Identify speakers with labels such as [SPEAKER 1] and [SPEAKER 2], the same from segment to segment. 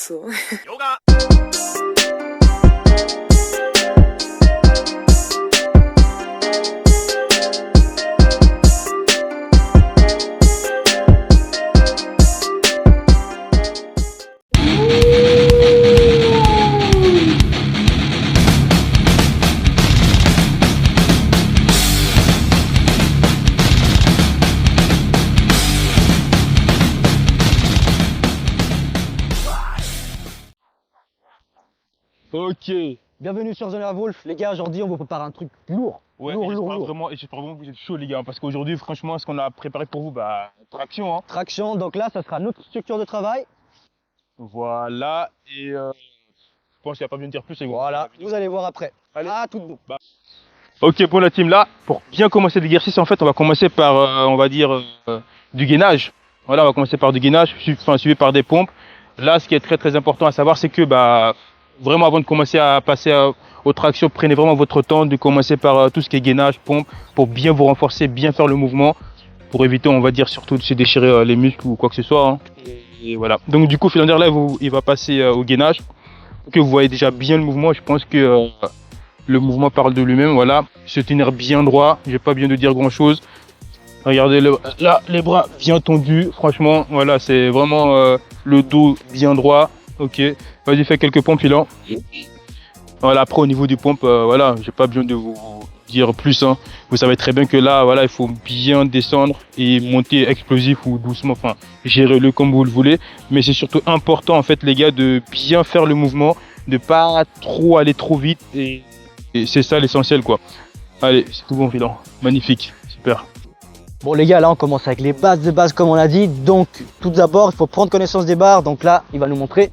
[SPEAKER 1] so.
[SPEAKER 2] Ok.
[SPEAKER 3] Bienvenue sur The Wolf, les gars. Aujourd'hui, on vous prépare un truc lourd.
[SPEAKER 2] Ouais,
[SPEAKER 3] lourd.
[SPEAKER 2] vraiment, et j'espère vraiment que vous êtes chaud les gars, parce qu'aujourd'hui, franchement, ce qu'on a préparé pour vous, bah, traction, hein.
[SPEAKER 3] Traction, donc là, ça sera notre structure de travail.
[SPEAKER 2] Voilà, et je pense qu'il n'y a pas besoin de dire plus, c'est bon.
[SPEAKER 3] Voilà, vous allez voir après.
[SPEAKER 2] Allez.
[SPEAKER 3] Ah, tout bon.
[SPEAKER 2] Bah. Ok, pour la team là, pour bien commencer l'exercice, en fait, on va commencer par, on va dire, du gainage. Voilà, on va commencer par du gainage, suivi par des pompes. Là, ce qui est très important à savoir, c'est que, bah, vraiment, avant de commencer à passer aux tractions, prenez vraiment votre temps de commencer par tout ce qui est gainage, pompe, pour bien vous renforcer, bien faire le mouvement, pour éviter, on va dire, surtout de se déchirer les muscles ou quoi que ce soit, hein. Et voilà. Donc, du coup, Philander, là, il va passer au gainage. Que vous voyez déjà bien le mouvement, je pense que le mouvement parle de lui-même. Voilà, se tenir bien droit, j'ai pas besoin de dire grand chose. Regardez là, les bras bien tendus, franchement, voilà, c'est vraiment le dos bien droit. Ok, vas-y, fais quelques pompes, Philan. Voilà, après au niveau du pompe, voilà, j'ai pas besoin de vous dire plus, hein. Vous savez très bien que là, voilà, il faut bien descendre et monter explosif ou doucement, enfin, gérez-le comme vous le voulez. Mais c'est surtout important, en fait, les gars, de bien faire le mouvement, de pas trop aller trop vite, et c'est ça l'essentiel, quoi. Allez, c'est tout bon, Philan. Magnifique, super.
[SPEAKER 3] Bon, les gars, là, on commence avec les bases de base, comme on l'a dit. Donc, tout d'abord, il faut prendre connaissance des barres. Donc là, il va nous montrer.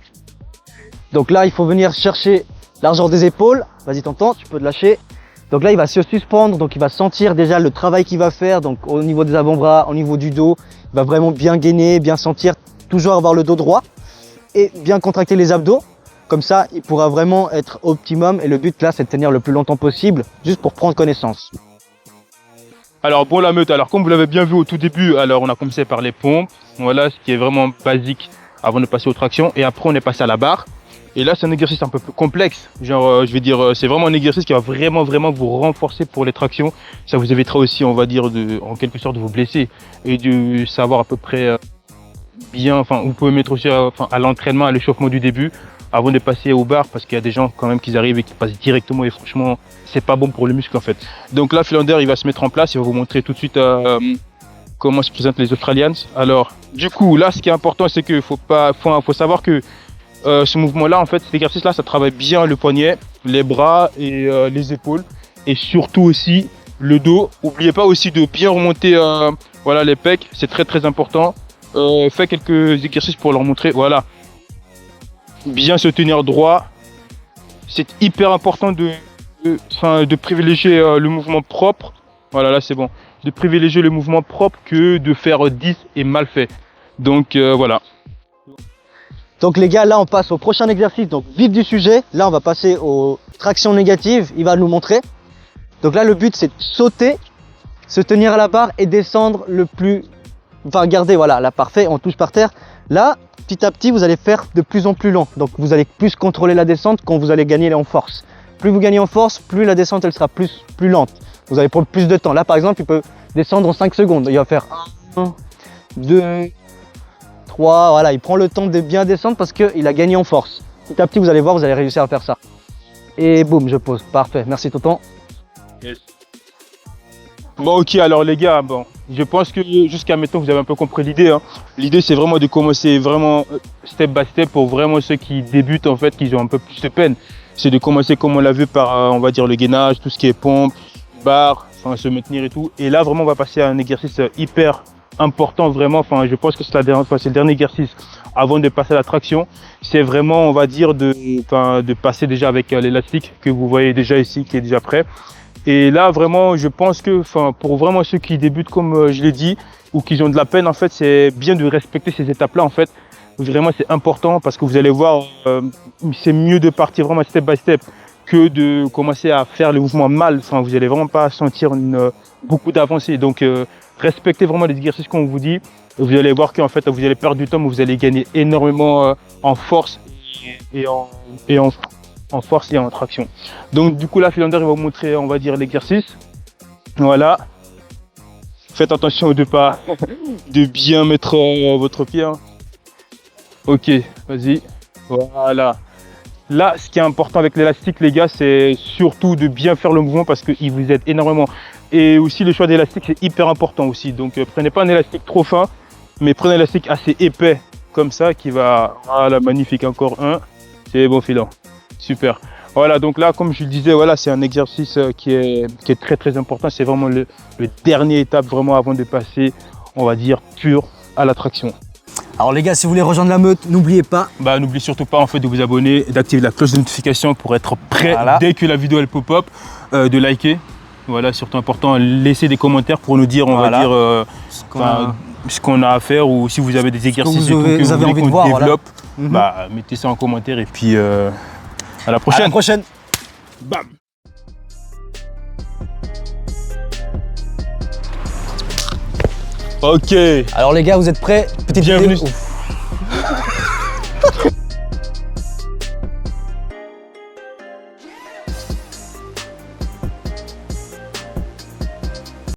[SPEAKER 3] Donc là, il faut venir chercher largeur des épaules. Vas-y, tonton, tu peux te lâcher. Donc là, il va se suspendre. Donc, il va sentir déjà le travail qu'il va faire. Donc, au niveau des avant-bras, au niveau du dos, il va vraiment bien gainer, bien sentir, toujours avoir le dos droit et bien contracter les abdos. Comme ça, il pourra vraiment être optimum. Et le but là, c'est de tenir le plus longtemps possible, juste pour prendre connaissance.
[SPEAKER 2] Alors bon la meute, alors comme vous l'avez bien vu au tout début, alors on a commencé par les pompes, voilà ce qui est vraiment basique avant de passer aux tractions, et après on est passé à la barre. Et là c'est un exercice un peu plus complexe, genre je vais dire c'est vraiment un exercice qui va vraiment vous renforcer pour les tractions. Ça vous évitera aussi, on va dire, en quelque sorte de vous blesser et de savoir à peu près bien, enfin vous pouvez mettre aussi à l'entraînement, à l'échauffement du début avant de passer aux barres, parce qu'il y a des gens quand même qui arrivent et qui passent directement, et franchement c'est pas bon pour le muscle en fait. Donc là Philander il va se mettre en place, il va vous montrer tout de suite comment se présentent les Australians. Alors du coup là ce qui est important, c'est qu'il faut savoir que ce mouvement là, en fait cet exercice là, ça travaille bien le poignet, les bras et les épaules, et surtout aussi le dos. N'oubliez pas aussi de bien remonter voilà, les pecs, c'est très important. Faites quelques exercices pour leur montrer, voilà, bien se tenir droit. C'est hyper important de privilégier le mouvement propre. Voilà, là c'est bon. De privilégier le mouvement propre que de faire 10 et mal fait. Donc voilà.
[SPEAKER 3] Donc les gars, là on passe au prochain exercice, donc vif du sujet. Là on va passer aux tractions négatives, il va nous montrer. Donc là le but c'est de sauter, se tenir à la barre et descendre le plus... Enfin regardez, voilà, là parfait, on touche par terre. Là, petit à petit, vous allez faire de plus en plus lent. Donc vous allez plus contrôler la descente quand vous allez gagner en force. Plus vous gagnez en force, plus la descente elle sera plus lente. Vous allez prendre plus de temps. Là par exemple, il peut descendre en 5 secondes. Il va faire 1, 2, 3, voilà, il prend le temps de bien descendre parce qu'il a gagné en force. Petit à petit, vous allez voir, vous allez réussir à faire ça. Et boum, je pose. Parfait, merci tonton.
[SPEAKER 2] Yes. Bon ok, alors les gars, bon, je pense que jusqu'à maintenant vous avez un peu compris l'idée, hein. L'idée c'est vraiment de commencer vraiment step by step pour vraiment ceux qui débutent en fait, qui ont un peu plus de peine. C'est de commencer comme on l'a vu par, on va dire, le gainage, tout ce qui est pompe, barre, enfin se maintenir et tout. Et là vraiment on va passer à un exercice hyper important vraiment, enfin je pense que c'est le dernier exercice avant de passer à la traction. C'est vraiment, on va dire, de passer déjà avec l'élastique que vous voyez déjà ici, qui est déjà prêt. Et là vraiment je pense que pour vraiment ceux qui débutent comme je l'ai dit, ou qui ont de la peine en fait, c'est bien de respecter ces étapes là en fait. Vraiment c'est important, parce que vous allez voir, c'est mieux de partir vraiment step by step que de commencer à faire le mouvement mal. Enfin, vous allez vraiment pas sentir beaucoup d'avancée. Donc respectez vraiment les exercices qu'on vous dit. Vous allez voir qu'en fait vous allez perdre du temps, mais vous allez gagner énormément en force en force et en traction. Donc du coup là, Philander il va vous montrer, on va dire, l'exercice. Voilà. Faites attention de pas de bien mettre votre pied. Hein. Ok, vas-y. Voilà. Là, ce qui est important avec l'élastique, les gars, c'est surtout de bien faire le mouvement parce qu'il vous aide énormément. Et aussi, le choix d'élastique, c'est hyper important aussi. Donc, prenez pas un élastique trop fin, mais prenez un élastique assez épais, comme ça, qui va... Voilà, magnifique, encore un. C'est bon filant. Super. Voilà, donc là, comme je le disais, voilà, c'est un exercice qui est très, très important. C'est vraiment le dernier étape, vraiment, avant de passer, on va dire, pur à la traction.
[SPEAKER 3] Alors les gars, si vous voulez rejoindre la meute, n'oubliez pas.
[SPEAKER 2] N'oubliez surtout pas en fait de vous abonner, d'activer la cloche de notification pour être prêt dès que la vidéo elle pop-up, de liker. Voilà, surtout important, laissez des commentaires pour nous dire, on va dire, ce qu'on a à faire ou si vous avez des exercices que vous avez envie qu'on développe. Mettez ça en commentaire et puis à la prochaine.
[SPEAKER 3] À la prochaine.
[SPEAKER 2] Bam. Ok.
[SPEAKER 3] Alors les gars, vous êtes prêts? Petite
[SPEAKER 2] Bienvenue.
[SPEAKER 3] vidéo. Ouf.